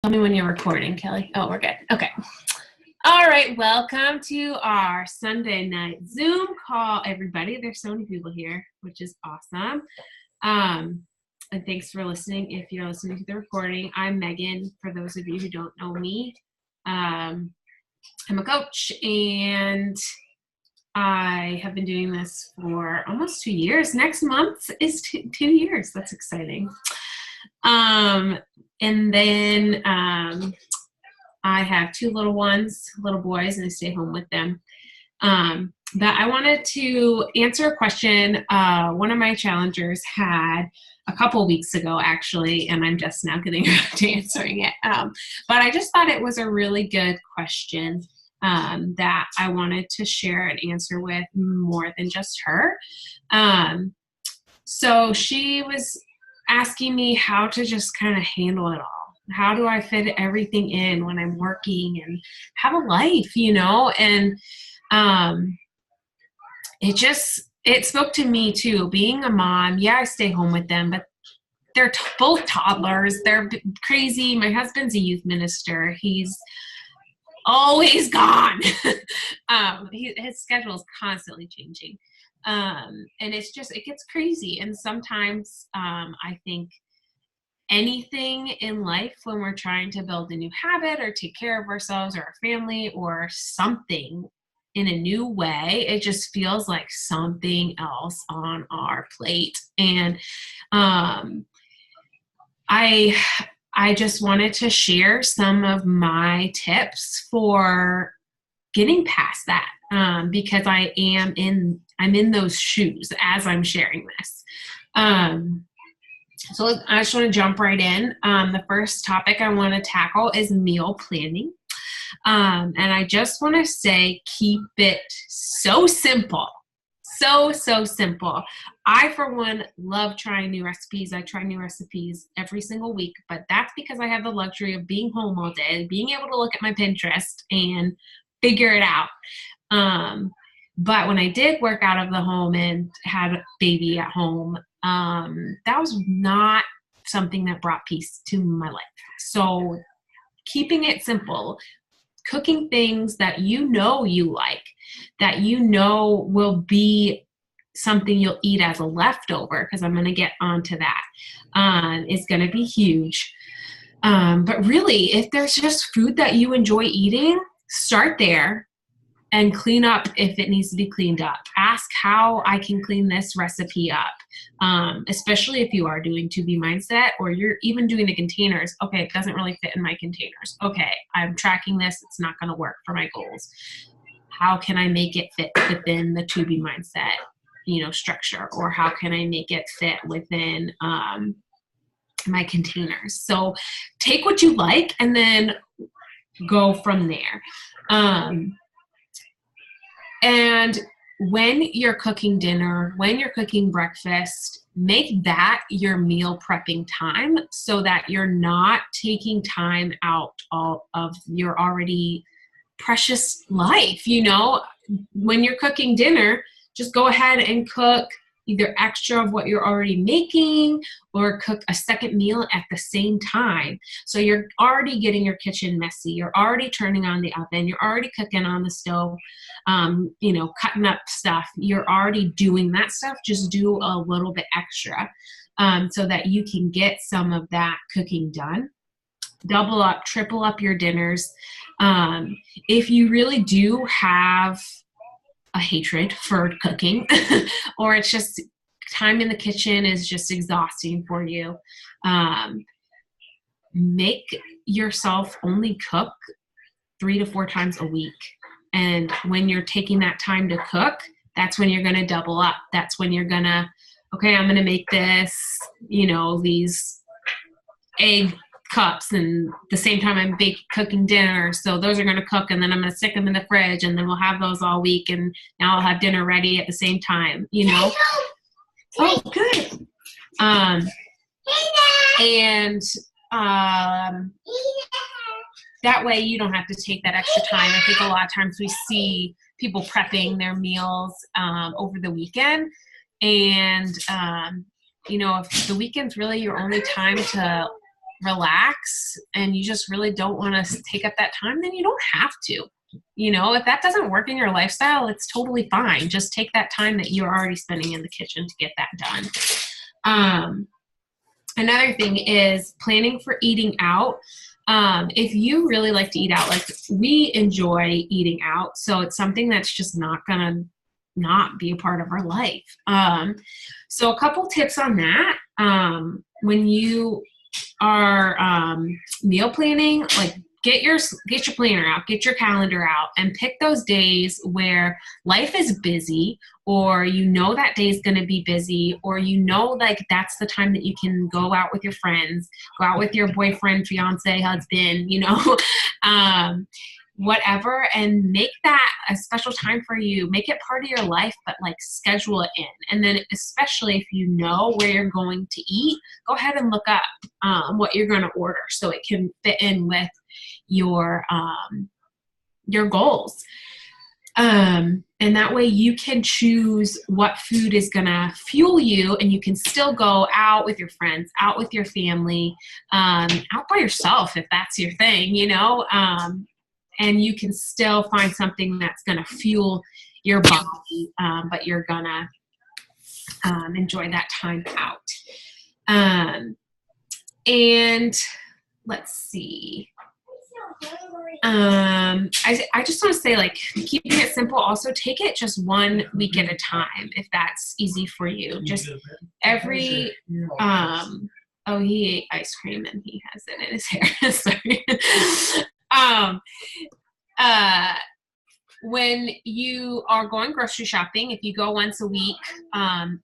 Tell me when you're recording, Kelly. Oh, we're good. Okay. All right. Welcome to our Sunday night Zoom call, everybody. There's so many people here, which is awesome. And thanks for listening. If you're listening to the recording, I'm Megan. For those of you who don't know me, I'm a coach, and I have been doing this for almost 2 years. Next month is 2 years. That's exciting. And then I have 2 little boys, and I stay home with them. But I wanted to answer a question one of my challengers had a couple weeks ago, actually, and I'm just now getting around to answering it. But I just thought it was a really good question that I wanted to share and answer with more than just her. So she was asking me how to just kind of handle it all. How do I fit everything in when I'm working and have a life, And it spoke to me too. Being a mom, I stay home with them, but they're both toddlers. They're crazy. My husband's a youth minister. He's always gone. His schedule is constantly changing. And it gets crazy. And sometimes I think anything in life, when we're trying to build a new habit or take care of ourselves or our family or something in a new way, it just feels like something else on our plate. And I just wanted to share some of my tips for getting past that, because I'm in those shoes as I'm sharing this. So I just want to jump right in. The first topic I want to tackle is meal planning. And I just want to say, keep it so simple. So simple. I, for one, love trying new recipes. I try new recipes every single week, but that's because I have the luxury of being home all day, being able to look at my Pinterest and figure it out. But when I did work out of the home and had a baby at home, that was not something that brought peace to my life. So keeping it simple, cooking things that you like, that will be something you'll eat as a leftover, because I'm going to get onto that, is going to be huge. But really, if there's just food that you enjoy eating, start there and clean up if it needs to be cleaned up. Ask how I can clean this recipe up, especially if you are doing To Be Mindset or you're even doing the containers. Okay, it doesn't really fit in my containers. Okay, I'm tracking this. It's not going to work for my goals. How can I make it fit within the To Be Mindset, structure? Or how can I make it fit within my containers? So take what you like and then go from there. And when you're cooking dinner, when you're cooking breakfast, make that your meal prepping time so that you're not taking time out of your already precious life. When you're cooking dinner, just go ahead and cook either extra of what you're already making or cook a second meal at the same time. So you're already getting your kitchen messy. You're already turning on the oven. You're already cooking on the stove, cutting up stuff. You're already doing that stuff. Just do a little bit extra so that you can get some of that cooking done. Double up, triple up your dinners. If you really do have a hatred for cooking or it's just time in the kitchen is just exhausting for you, make yourself only cook 3 to 4 times a week. And when you're taking that time to cook, that's when you're going to double up. That's when you're going to, okay, I'm going to make this, these egg cups, and the same time I'm cooking dinner. So those are going to cook, and then I'm going to stick them in the fridge, and then we'll have those all week, and now I'll have dinner ready at the same time, Oh, good. And that way you don't have to take that extra time. I think a lot of times we see people prepping their meals over the weekend, and if the weekend's really your only time to relax and you just really don't want to take up that time, then you don't have to. You know, if that doesn't work in your lifestyle, it's totally fine. Just take that time that you're already spending in the kitchen to get that done. Another thing is planning for eating out. If you really like to eat out, like we enjoy eating out, so it's something that's just not gonna not be a part of our life. So a couple tips on that. When you are meal planning, like get your planner out, get your calendar out, and pick those days where life is busy, or you know that day is going to be busy, or you know like that's the time that you can go out with your friends, go out with your boyfriend, fiance, husband, you know, whatever, and make that a special time for you. Make it part of your life, but like schedule it in. And then especially if you know where you're going to eat, go ahead and look up what you're going to order so it can fit in with your goals. And that way you can choose what food is going to fuel you, and you can still go out with your friends, out with your family, out by yourself if that's your thing, you know, and you can still find something that's going to fuel your body, but you're going to enjoy that time out. And let's see. I just want to say, like, keeping it simple, also take it just 1 week at a time if that's easy for you. Just every he ate ice cream and he has it in his hair. Sorry. When you are going grocery shopping, if you go once a week,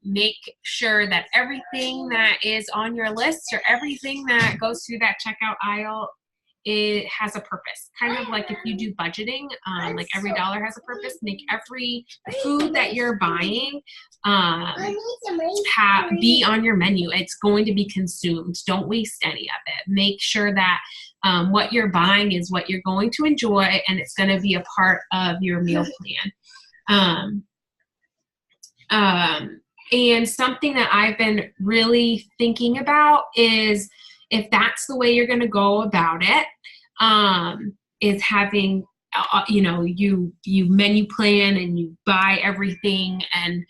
make sure that everything that is on your list or everything that goes through that checkout aisle, it has a purpose. Kind of like if you do budgeting, like every dollar has a purpose. Make every food that you're buying be on your menu. It's going to be consumed. Don't waste any of it. Make sure that what you're buying is what you're going to enjoy, and it's going to be a part of your meal plan. And something that I've been really thinking about is, if that's the way you're going to go about it, is having, you menu plan and you buy everything, and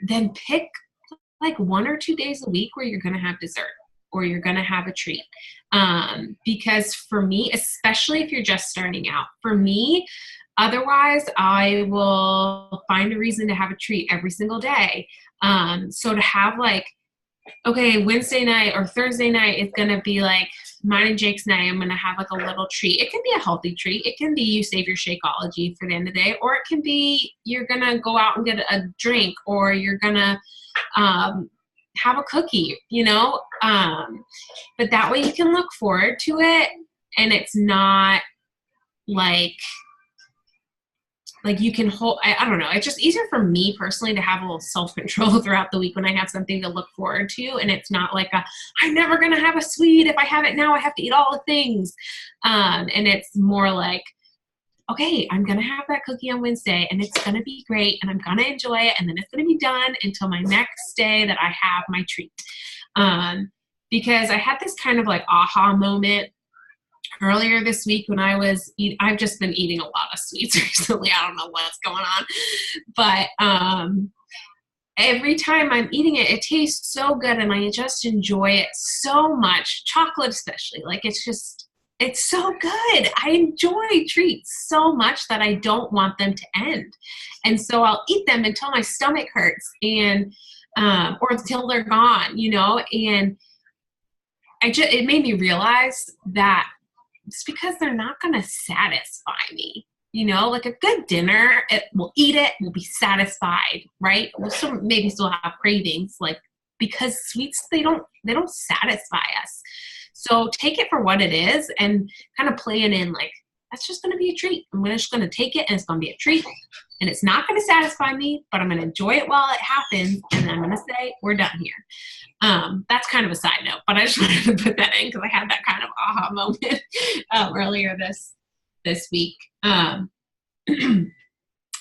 then pick like 1 or 2 days a week where you're going to have dessert or you're going to have a treat. Because for me, especially if you're just starting out, for me, otherwise I will find a reason to have a treat every single day. So to have like, okay, Wednesday night or Thursday night is going to be like mine and Jake's night. I'm going to have like a little treat. It can be a healthy treat. It can be you save your Shakeology for the end of the day, or it can be you're going to go out and get a drink, or you're going to have a cookie, you know? But that way you can look forward to it, and it's not like you can hold, I don't know. It's just easier for me personally to have a little self-control throughout the week when I have something to look forward to. And it's not like I'm never going to have a sweet. If I have it now, I have to eat all the things. And it's more like, okay, I'm going to have that cookie on Wednesday and it's going to be great and I'm going to enjoy it. And then it's going to be done until my next day that I have my treat. Because I had this kind of like aha moment earlier this week when I've just been eating a lot of sweets recently. I don't know what's going on, but every time I'm eating it, it tastes so good and I just enjoy it so much. Chocolate especially, like it's so good. I enjoy treats so much that I don't want them to end. And so I'll eat them until my stomach hurts and or until they're gone, you know, and it made me realize that it's because they're not going to satisfy me. You know, like a good dinner, we'll eat it, we'll be satisfied, right? We'll maybe still have cravings, like, because sweets, they don't satisfy us. So take it for what it is and kind of plan in like, that's just going to be a treat. I'm just going to take it and it's going to be a treat. And it's not going to satisfy me, but I'm going to enjoy it while it happens. And then I'm going to say, we're done here. That's kind of a side note, but I just wanted to put that in because I had that kind of aha moment earlier this week.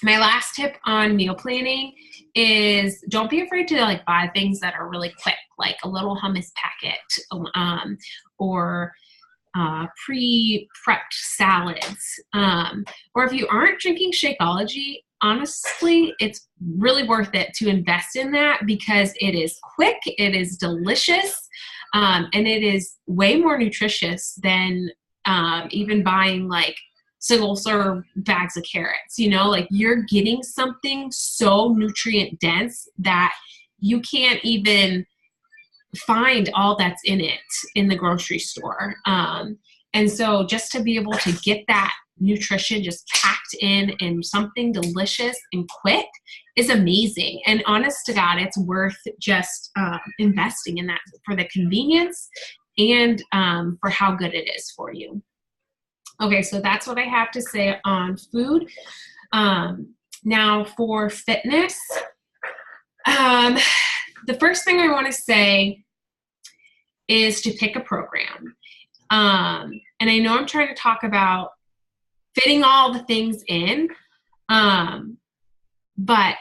My last tip on meal planning is don't be afraid to like buy things that are really quick, like a little hummus packet, or pre-prepped salads. Or if you aren't drinking Shakeology, honestly, it's really worth it to invest in that because it is quick, it is delicious, and it is way more nutritious than even buying like single serve bags of carrots. You know, like you're getting something so nutrient dense that you can't even find all that's in it in the grocery store. And so just to be able to get that nutrition just packed in something delicious and quick is amazing. And honest to God, it's worth just investing in that for the convenience and for how good it is for you. Okay, so that's what I have to say on food. Now for fitness, the first thing I want to say is to pick a program. And I know I'm trying to talk about fitting all the things in, but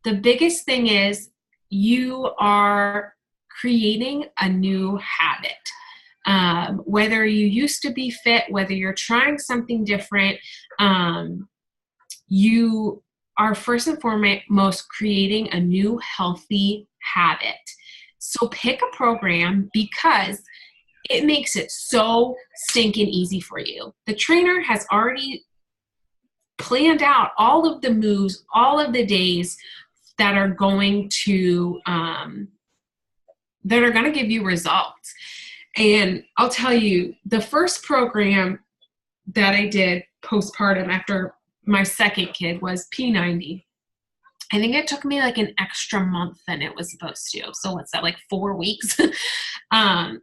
the biggest thing is you are creating a new habit. Whether you used to be fit, whether you're trying something different, you are first and foremost creating a new healthy habit. So pick a program because it makes it so stinking easy for you. The trainer has already planned out all of the moves, all of the days that are going to give you results. And I'll tell you, the first program that I did postpartum after my second kid was P90. I think it took me like an extra month than it was supposed to. So what's that, like 4 weeks? It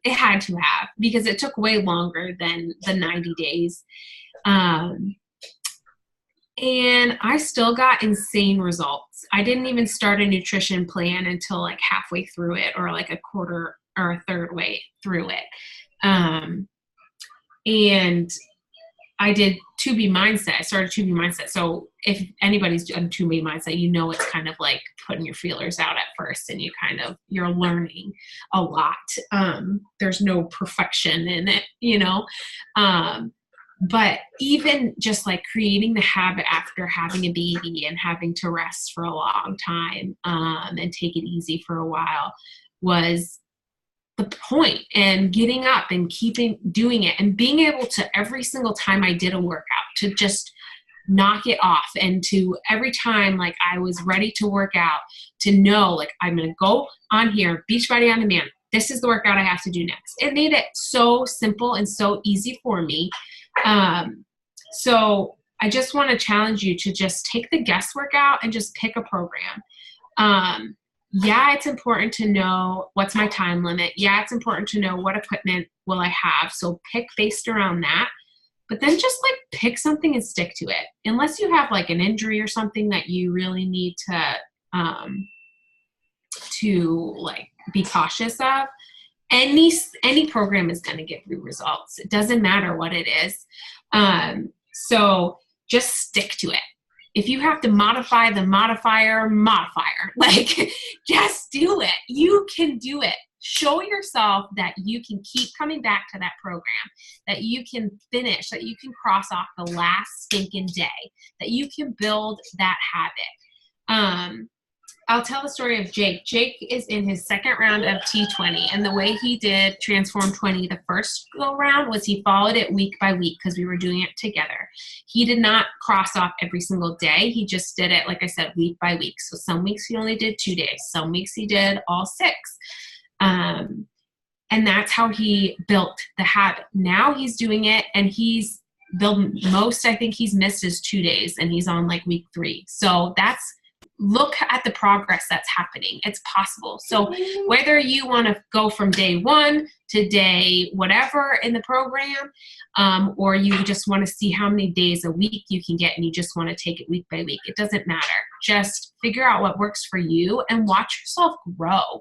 had to have, because it took way longer than the 90 days. And I still got insane results. I didn't even start a nutrition plan until like halfway through it, or like a quarter or a third way through it. And I did 2B Mindset. I started 2B Mindset. So if anybody's done 2B Mindset, you know it's kind of like putting your feelers out at first, and you're learning a lot. There's no perfection in it, you know. But even just like creating the habit after having a baby and having to rest for a long time, and take it easy for a while was the point. And getting up and keeping doing it, and being able to, every single time I did a workout, to just knock it off, and to every time like I was ready to work out, to know like I'm going to go on here, Beachbody On Demand, this is the workout I have to do next. It made it so simple and so easy for me. So I just want to challenge you to just take the guesswork out and just pick a program. Yeah, it's important to know what's my time limit. Yeah, it's important to know what equipment will I have. So pick based around that. But then just like pick something and stick to it. Unless you have like an injury or something that you really need to like be cautious of. Any program is going to give you results. It doesn't matter what it is. So just stick to it. If you have to modify the modifier, like just do it. You can do it. Show yourself that you can keep coming back to that program, that you can finish, that you can cross off the last stinking day, that you can build that habit. I'll tell the story of Jake. Jake is in his second round of T20, and the way he did Transform 20 the first go round was he followed it week by week because we were doing it together. He did not cross off every single day. He just did it, like I said, week by week. So some weeks he only did 2 days. Some weeks he did all 6. And that's how he built the habit. Now he's doing it, and he's the most I think he's missed is 2 days, and he's on like week 3. So look at the progress that's happening. It's possible. So whether you want to go from day 1 to day whatever in the program, or you just want to see how many days a week you can get and you just want to take it week by week. It doesn't matter. Just figure out what works for you and watch yourself grow.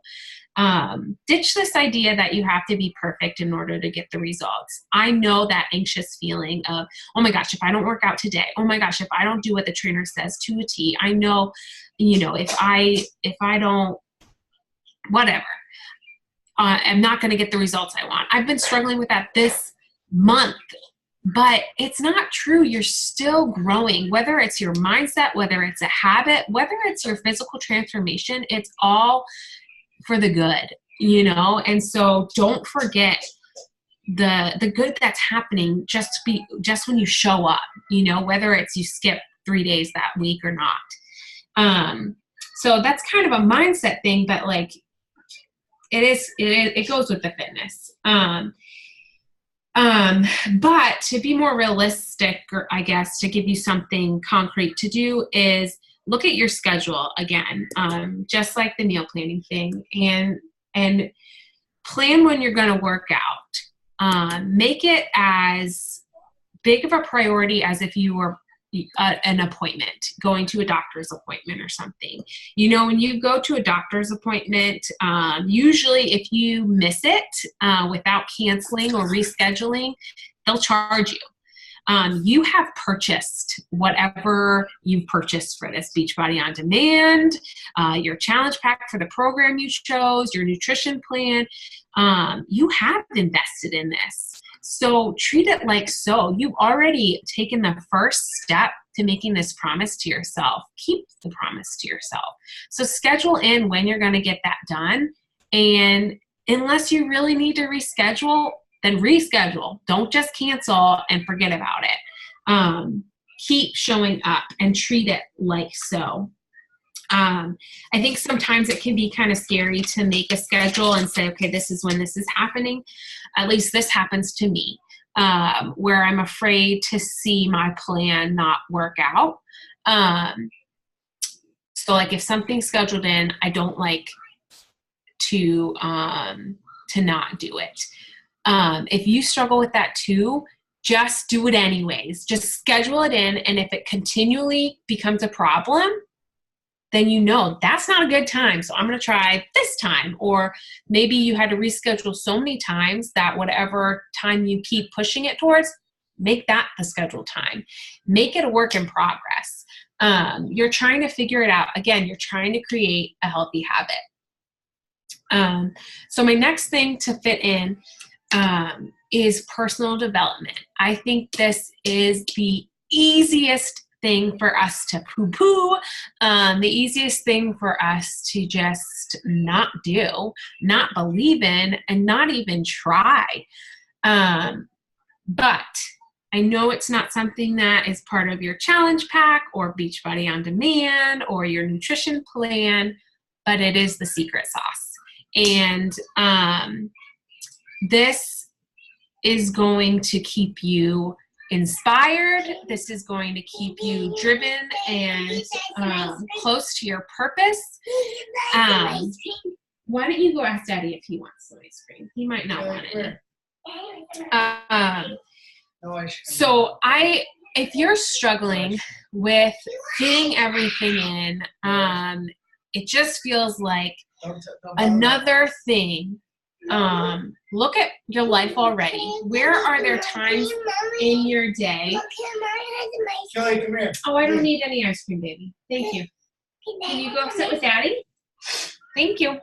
Ditch this idea that you have to be perfect in order to get the results. I know that anxious feeling of, oh my gosh, if I don't work out today, oh my gosh, if I don't do what the trainer says to a T, I know, if I don't, whatever, I'm not going to get the results I want. I've been struggling with that this month, but it's not true. You're still growing, whether it's your mindset, whether it's a habit, whether it's your physical transformation, it's all for the good, and so don't forget the good that's happening just when you show up, whether it's you skip 3 days that week or not. So that's kind of a mindset thing, but like it goes with the fitness. But to be more realistic, or I guess to give you something concrete to do, is look at your schedule again, just like the meal planning thing, and plan when you're going to work out. Make it as big of a priority as if you were an appointment, going to a doctor's appointment or something. When you go to a doctor's appointment, usually if you miss it without canceling or rescheduling, they'll charge you. You have purchased whatever you've purchased for this Beachbody On Demand, your challenge pack for the program you chose, your nutrition plan. You have invested in this. So treat it like so. You've already taken the first step to making this promise to yourself. Keep the promise to yourself. So schedule in when you're going to get that done. And unless you really need to reschedule, then reschedule. Don't just cancel and forget about it. Keep showing up and treat it like so. I think sometimes it can be kind of scary to make a schedule and say, okay, this is when this is happening. At least this happens to me, where I'm afraid to see my plan not work out. So like if something's scheduled in, I don't like to not do it. If you struggle with that too, just do it anyways. Just schedule it in. And if it continually becomes a problem, then that's not a good time. So I'm going to try this time. Or maybe you had to reschedule so many times that whatever time you keep pushing it towards, make that the scheduled time. Make it a work in progress. You're trying to figure it out. Again, you're trying to create a healthy habit. So my next thing to fit in is personal development. I think this is the easiest thing for us to poo-poo, the easiest thing for us to just not do, not believe in, and not even try. But I know it's not something that is part of your challenge pack or Beachbody On Demand or your nutrition plan, but it is the secret sauce. And this is going to keep you inspired. This is going to keep you driven and close to your purpose. Why don't you go ask Daddy if he wants some ice cream? He might not want it. So if you're struggling with fitting everything in, it just feels like another thing. Look at your life already. Where are there times in your day? Kelly, come here. Oh, I don't need any ice cream, baby. Thank you. Can you go sit with Daddy? Thank you.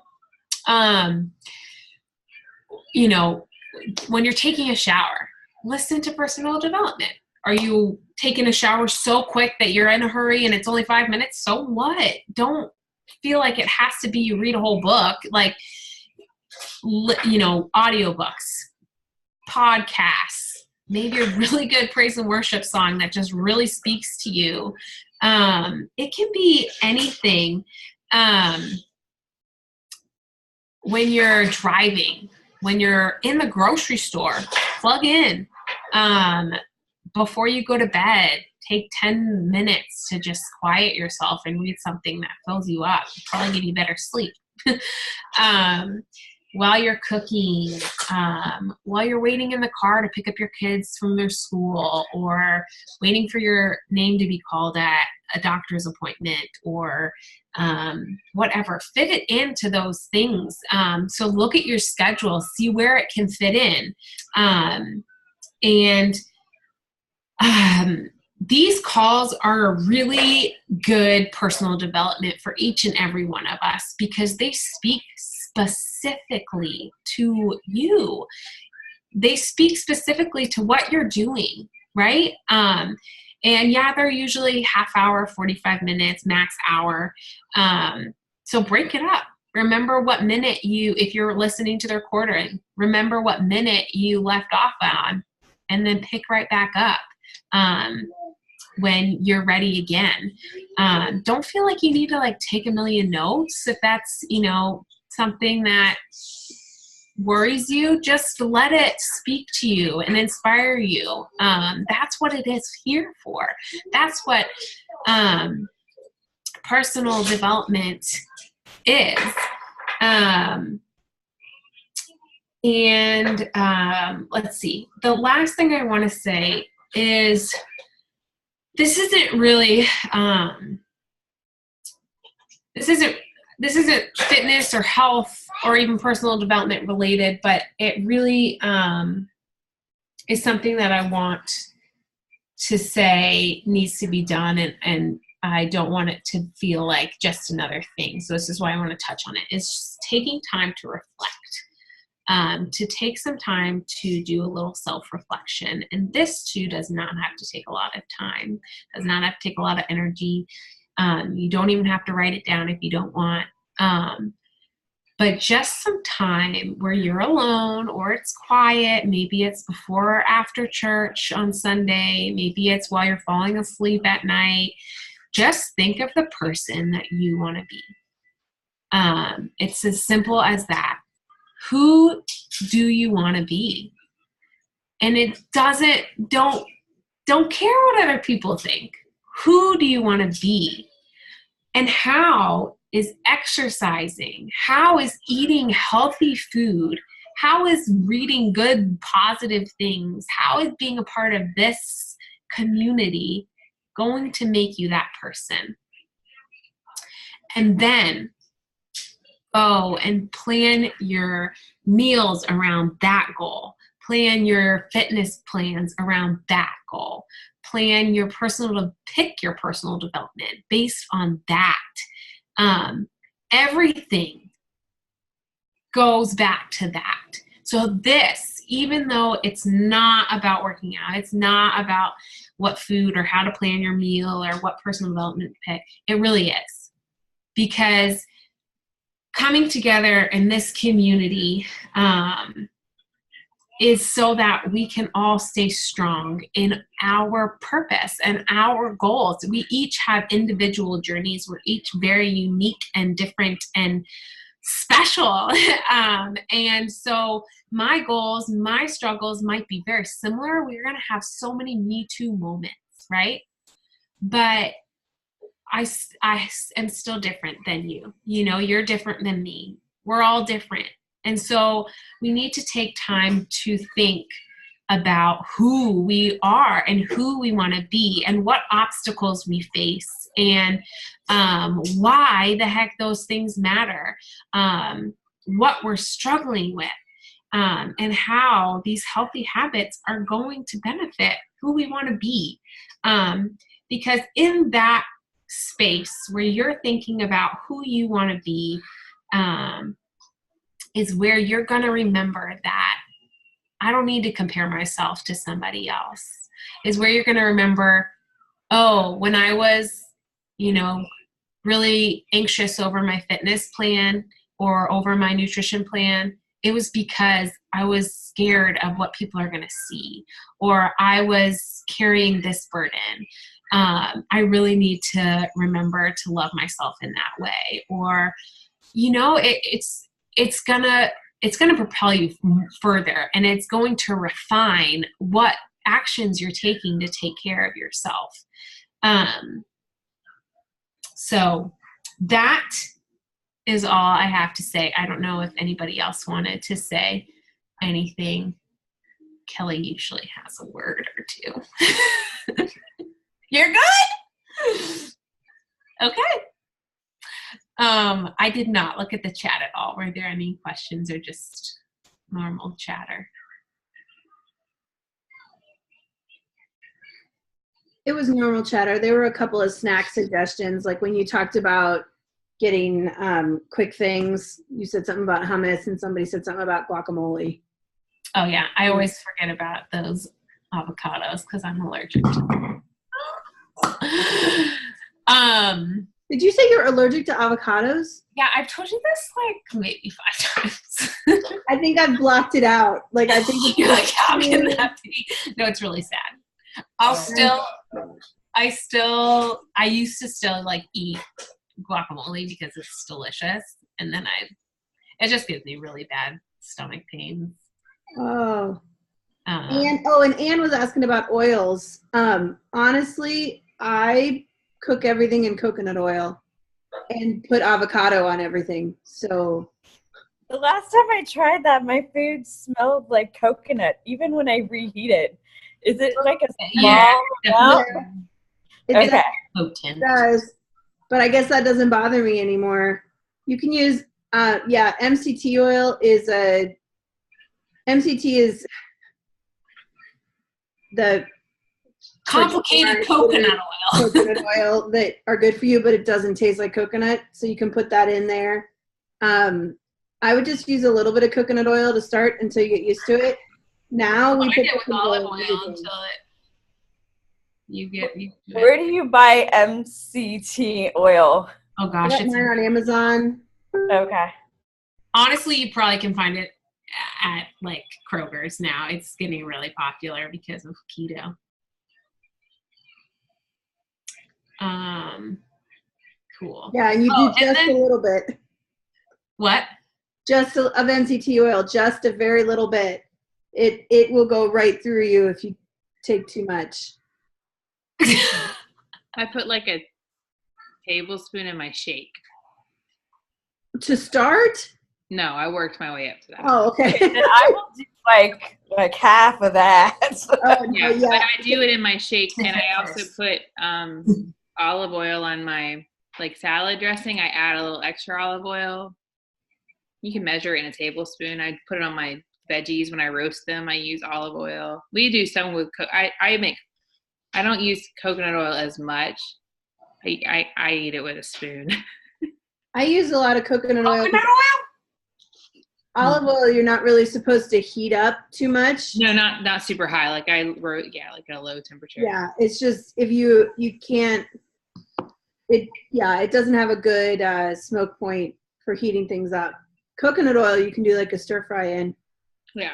When you're taking a shower, listen to personal development. Are you taking a shower so quick that you're in a hurry and it's only 5 minutes? So what? Don't feel like it has to be you read a whole book. Like, audiobooks, podcasts, maybe a really good praise and worship song that just really speaks to you. It can be anything. When you're driving, when you're in the grocery store, plug in. Before you go to bed, take 10 minutes to just quiet yourself and read something that fills you up. It'll probably give you better sleep. while you're cooking, while you're waiting in the car to pick up your kids from their school, or waiting for your name to be called at a doctor's appointment, or whatever. Fit it into those things. So look at your schedule, see where it can fit in. These calls are a really good personal development for each and every one of us, because they speak specifically to you. They speak specifically to what you're doing, right? And yeah, they're usually half hour, 45 minutes, max hour. So break it up. Remember what minute if you're listening to the recording, remember what minute you left off on, and then pick right back up when you're ready again. Don't feel like you need to take a million notes. If that's, something that worries you, just let it speak to you and inspire you. That's what it is here for. That's what personal development is. Let's see. The last thing I want to say is this isn't really this isn't fitness or health or even personal development related, but it really is something that I want to say needs to be done, and I don't want it to feel like just another thing. So this is why I want to touch on it. It's just taking time to reflect, to take some time to do a little self-reflection. And this too does not have to take a lot of time, does not have to take a lot of energy. You don't even have to write it down if you don't want. But just some time where you're alone, or it's quiet. Maybe it's before or after church on Sunday. Maybe it's while you're falling asleep at night. Just think of the person that you want to be. It's as simple as that. Who do you want to be? And don't care what other people think. Who do you want to be? And how is exercising? How is eating healthy food? How is reading good, positive things? How is being a part of this community going to make you that person? And then go and plan your meals around that goal. Plan your fitness plans around that goal. Pick your personal development based on that. Everything goes back to that. So this, even though it's not about working out, it's not about what food or how to plan your meal or what personal development to pick, it really is. Because coming together in this community is so that we can all stay strong in our purpose and our goals. We each have individual journeys. We're each very unique and different and special. And so my goals, my struggles might be very similar. We're going to have so many Me Too moments, right? But I am still different than you. You're different than me. We're all different. And so we need to take time to think about who we are and who we want to be and what obstacles we face and why the heck those things matter, what we're struggling with, and how these healthy habits are going to benefit who we want to be. Because in that space where you're thinking about who you want to be, is where you're going to remember that I don't need to compare myself to somebody else. Is where you're going to remember, oh, when I was, really anxious over my fitness plan or over my nutrition plan, it was because I was scared of what people are going to see, or I was carrying this burden. I really need to remember to love myself in that way. Or, it's gonna propel you further, and it's going to refine what actions you're taking to take care of yourself. So that is all I have to say. I don't know if anybody else wanted to say anything. Kelly usually has a word or two. You're good? Okay. I did not look at the chat at all. Were there any questions or just normal chatter? It was normal chatter. There were a couple of snack suggestions, like when you talked about getting quick things, you said something about hummus and somebody said something about guacamole. Oh yeah, I always forget about those avocados because I'm allergic to them. Did you say you're allergic to avocados? Yeah, I've told you this like maybe 5 times. I think I've blocked it out. Like I think you're like, how can that be? No, it's really sad. I used to still like eat guacamole because it's delicious, and then it just gives me really bad stomach pains. Oh. And Anne was asking about oils. Honestly, I cook everything in coconut oil and put avocado on everything. So the last time I tried that, my food smelled like coconut, even when I reheat it. Is it like a small amount? Okay. It does, but I guess that doesn't bother me anymore. You can use, MCT oil MCT is the complicated coconut oil that are good for you, but it doesn't taste like coconut. So you can put that in there. I would just use a little bit of coconut oil to start until you get used to it. Now we put it with olive oil until you get used to it. Where do you buy MCT oil? Oh gosh, it's mine on Amazon. Okay. Honestly, you probably can find it at like Kroger's now. It's getting really popular because of keto. Cool. Yeah, and you do just a little bit. What? Just of MCT oil, just a very little bit. It will go right through you if you take too much. I put like a tablespoon in my shake. To start? No, I worked my way up to that. Oh, okay. And I will do like half of that. Yeah, but I do it in my shake, and I also put olive oil on my like salad dressing. I add a little extra olive oil. You can measure it in a tablespoon. I put it on my veggies when I roast them. I use olive oil. We do some with I don't use coconut oil as much. I eat it with a spoon. I use a lot of coconut oil. Coconut oil? Olive oil, you're not really supposed to heat up too much. No, not super high. Like like at a low temperature. Yeah, it's just if you can't. It doesn't have a good smoke point for heating things up. Coconut oil, you can do like a stir fry in. Yeah.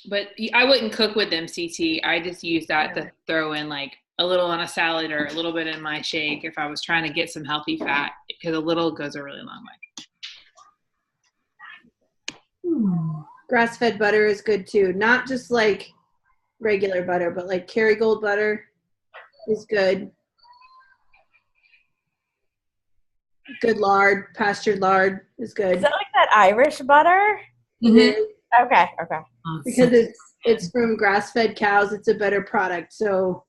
But I wouldn't cook with MCT. I just use that to throw in like a little on a salad or a little bit in my shake if I was trying to get some healthy fat, because a little goes a really long way. Grass-fed butter is good too. Not just like regular butter, but like Kerrygold butter is good. Good lard, pastured lard is good. Is that like that Irish butter? Mm-hmm. Okay. Because it's from grass-fed cows, it's a better product. So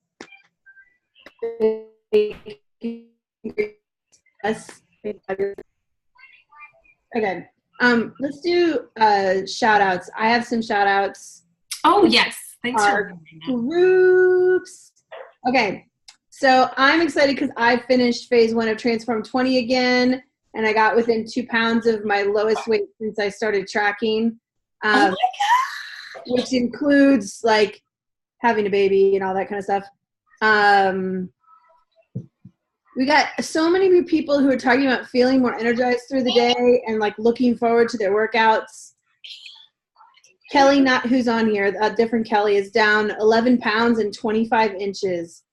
again, let's do shout outs. I have some shout outs. Oh yes, thanks for groups. Okay, so I'm excited because I finished phase 1 of Transform 20 again, and I got within 2 pounds of my lowest weight since I started tracking. Oh my God. Which includes like having a baby and all that kind of stuff. We got so many new people who are talking about feeling more energized through the day and like looking forward to their workouts. Kelly, not who's on here, a different Kelly, is down 11 pounds and 25 inches.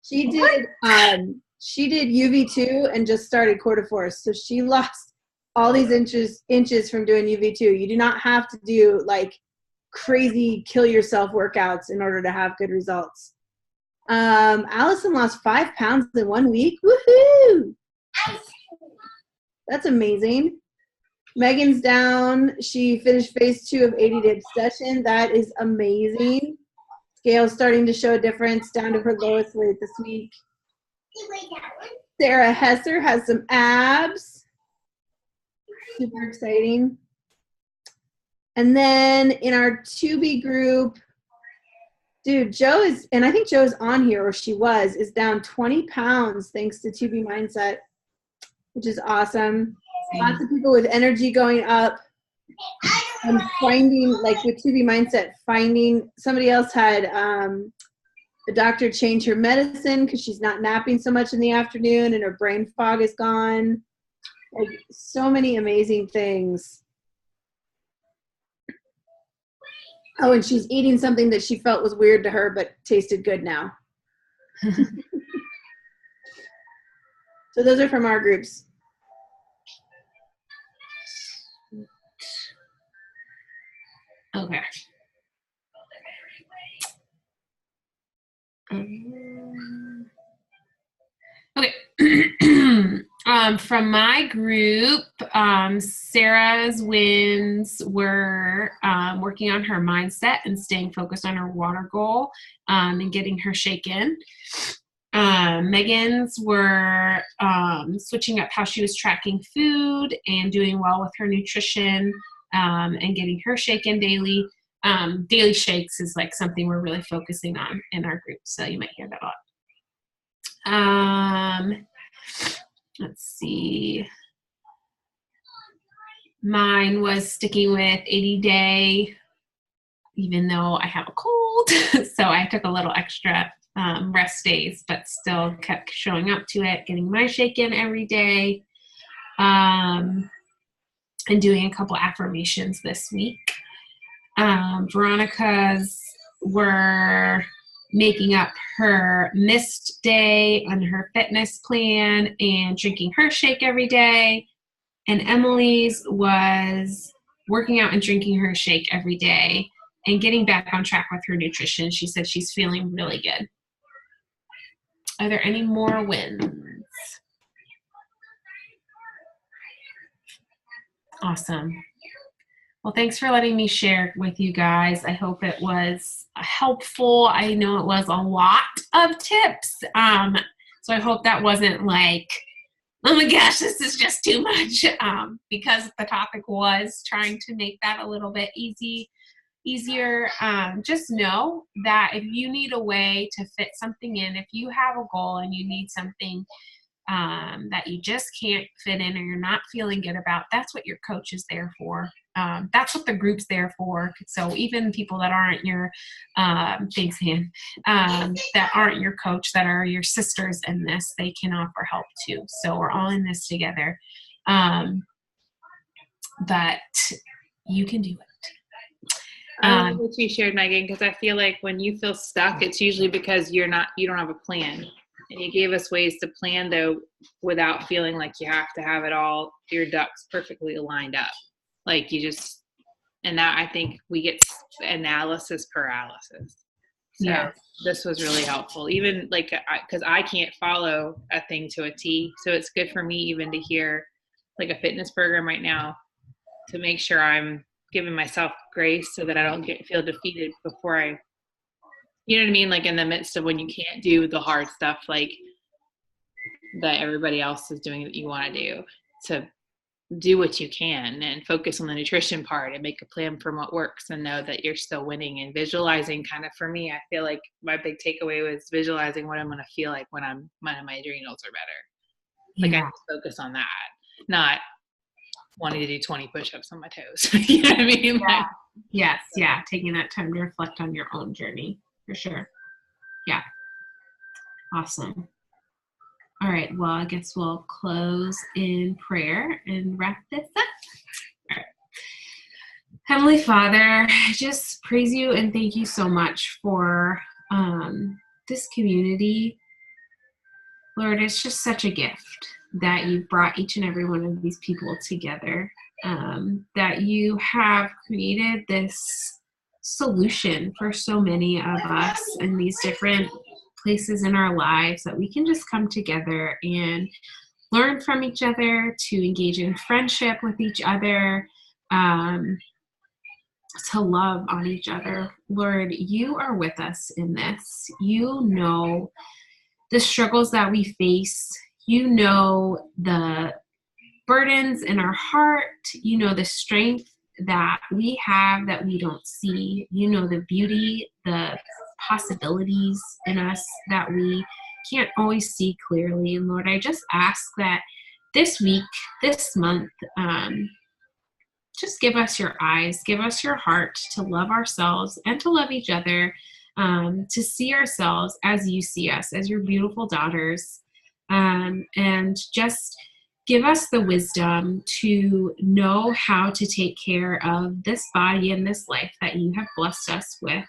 She did UV2 and just started quarter force, so she lost all these inches from doing UV2. You do not have to do like crazy kill yourself workouts in order to have good results. Allison lost 5 pounds in 1 week. Woohoo! That's amazing. Megan's down. She finished phase 2 of 80-day obsession. That is amazing. Scale's starting to show a difference, down to her lowest weight this week. Sarah Hesser has some abs. Super exciting. And then in our 2B group, dude, Joe is, and I think Joe's on here, or she was, is down 20 pounds thanks to 2B Mindset, which is awesome. Lots of people with energy going up and finding, like with 2B Mindset, finding, somebody else had the doctor change her medicine because she's not napping so much in the afternoon and her brain fog is gone. Like, so many amazing things. Oh, and she's eating something that she felt was weird to her but tasted good now. So those are from our groups. Okay. Okay. From my group, Sarah's wins were working on her mindset and staying focused on her water goal and getting her shake in. Megan's were switching up how she was tracking food and doing well with her nutrition and getting her shake in daily. Daily shakes is like something we're really focusing on in our group, so you might hear that a lot. Let's see. Mine was sticking with 80-day, even though I have a cold, so I took a little extra rest days, but still kept showing up to it, getting my shake in every day, and doing a couple affirmations this week. Veronica's were making up her missed day on her fitness plan and drinking her shake every day. And Emily's was working out and drinking her shake every day and getting back on track with her nutrition. She said she's feeling really good. Are there any more wins? Awesome. Well, thanks for letting me share with you guys. I hope it was helpful. I know it was a lot of tips. So I hope that wasn't like, oh my gosh, this is just too much, because the topic was trying to make that a little bit easier. Just know that if you need a way to fit something in, if you have a goal and you need something that you just can't fit in or you're not feeling good about, that's what your coach is there for. That's what the group's there for. So even people that aren't your, thanks, Han, that aren't your coach, that are your sisters in this, they can offer help too. So we're all in this together. But you can do it. I love what you shared, Megan, because I feel like when you feel stuck, it's usually because you don't have a plan. And you gave us ways to plan, though, without feeling like you have to have it all, your ducks perfectly aligned up. Like you just, and that I think we get analysis paralysis. So yeah. This was really helpful, even like, because I can't follow a thing to a T. So it's good for me even to hear like a fitness program right now to make sure I'm giving myself grace so that I don't feel defeated before I, you know what I mean? Like in the midst of when you can't do the hard stuff, like that everybody else is doing that you want to do, to do what you can and focus on the nutrition part and make a plan for what works and know that you're still winning. And visualizing, kind of for me, I feel like my big takeaway was visualizing what I'm going to feel like when my adrenals are better. Like I just focus on that, not wanting to do 20 push-ups on my toes. You know what I mean? Yeah. Like, yes. Yeah. Taking that time to reflect on your own journey. For sure. Yeah. Awesome. All right. Well, I guess we'll close in prayer and wrap this up. All right. Heavenly Father, I just praise you and thank you so much for this community. Lord, it's just such a gift that you've brought each and every one of these people together, that you have created this solution for so many of us in these different places in our lives, that we can just come together and learn from each other, to engage in friendship with each other, to love on each other. Lord, you are with us in this. You know the struggles that we face. You know the burdens in our heart. You know the strength that we have that we don't see. You know the beauty, the possibilities in us that we can't always see clearly. And Lord, I just ask that this week, this month, just give us your eyes, give us your heart to love ourselves and to love each other, to see ourselves as you see us, as your beautiful daughters, and just give us the wisdom to know how to take care of this body and this life that you have blessed us with.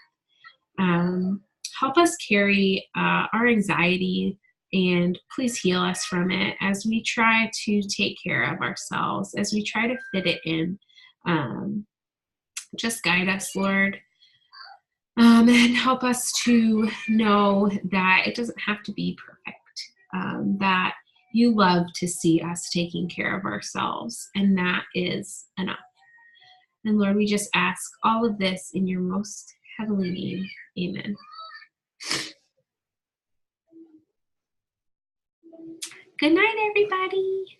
Help us carry our anxiety, and please heal us from it as we try to take care of ourselves, as we try to fit it in. Just guide us, Lord, and help us to know that it doesn't have to be perfect, that you love to see us taking care of ourselves, and that is enough. And Lord, we just ask all of this in your most heavenly name. Amen. Good night, everybody.